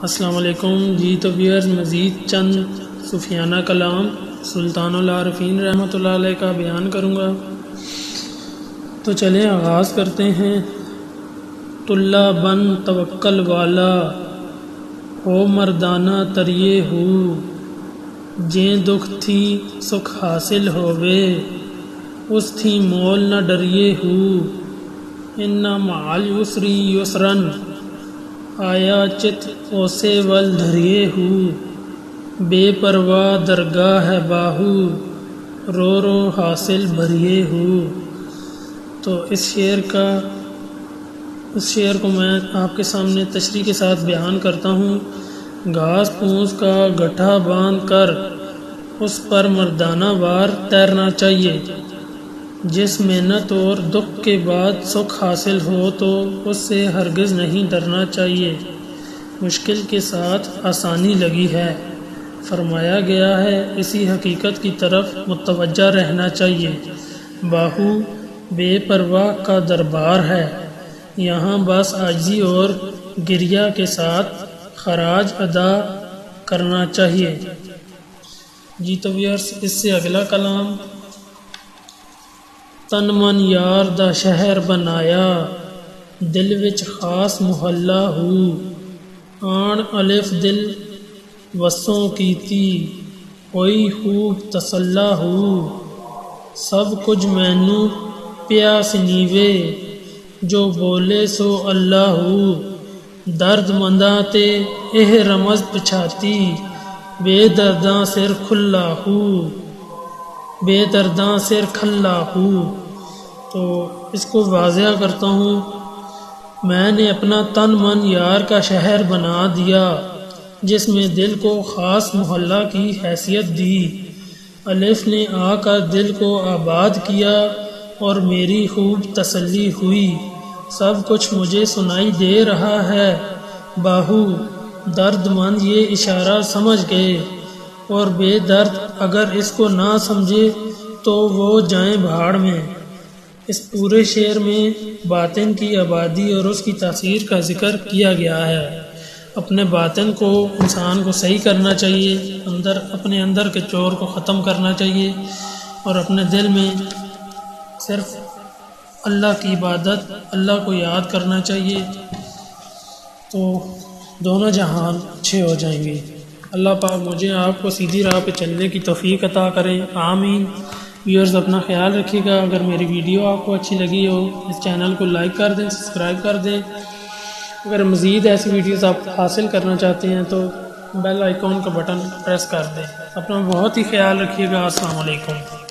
السلام علیکم جی۔ تو ویئرز مزید چند صوفیانہ کلام سلطان العارفین رحمۃ اللہ علیہ کا بیان کروں گا، تو چلیں آغاز کرتے ہیں۔ طلّہ بن توکل والا ہو مردانہ تریے ہو، جیں دکھ تھی سکھ حاصل ہووے، اس تھی مول نہ ڈریے ہو، ان مع العسر یسرن آیا چت اوسے ول دھریے ہو، بے پرواہ درگاہ ہے باہو، رو رو حاصل بھریے ہو۔ تو اس شعر کو میں آپ کے سامنے تشریح کے ساتھ بیان کرتا ہوں۔ گھاس پھوس کا گٹھا باندھ کر اس پر مردانہ وار تیرنا چاہیے۔ جس محنت اور دکھ کے بعد سکھ حاصل ہو تو اس سے ہرگز نہیں ڈرنا چاہیے۔ مشکل کے ساتھ آسانی لگی ہے، فرمایا گیا ہے، اسی حقیقت کی طرف متوجہ رہنا چاہیے۔ باہو بے پرواہ کا دربار ہے، یہاں بس عاجزی اور گریہ کے ساتھ خراج ادا کرنا چاہیے۔ جی تو ویئرس اس سے اگلا کلام۔ تن من یار دا شہر بنایا، دل وچ خاص محلہ ہو، آن الف دل وسوں کیتی، ہوئی خوب تسلہ ہو، سب کچھ مینوں پیا سنیوے، جو بولے سو اللہ ہو، درد منداں تے اہ رمز پچھاتی، بے درداں سر کھلا ہو، بے درداں سر کھلا ہو۔ تو اس کو واضح کرتا ہوں۔ میں نے اپنا تن من یار کا شہر بنا دیا، جس میں دل کو خاص محلہ کی حیثیت دی۔ الف نے آ کر دل کو آباد کیا اور میری خوب تسلی ہوئی، سب کچھ مجھے سنائی دے رہا ہے۔ باہو درد مند یہ اشارہ سمجھ گئے، اور بے درد اگر اس کو نہ سمجھے تو وہ جائیں بھاڑ میں۔ اس پورے شعر میں باطن کی آبادی اور اس کی تاثیر کا ذکر کیا گیا ہے۔ اپنے باطن کو انسان کو صحیح کرنا چاہیے، اپنے اندر کے چور کو ختم کرنا چاہیے، اور اپنے دل میں صرف اللہ کی عبادت، اللہ کو یاد کرنا چاہیے، تو دونوں جہان اچھے ہو جائیں گے۔ اللہ پاک مجھے آپ کو سیدھی راہ پہ چلنے کی توفیق عطا کریں، آمین۔ ویورز اپنا خیال رکھیے گا۔ اگر میری ویڈیو آپ کو اچھی لگی ہو اس چینل کو لائک کر دیں، سبسکرائب کر دیں۔ اگر مزید ایسی ویڈیوز آپ حاصل کرنا چاہتے ہیں تو بیل آئیکن کا بٹن پریس کر دیں۔ اپنا بہت ہی خیال رکھیے گا۔ السلام علیکم۔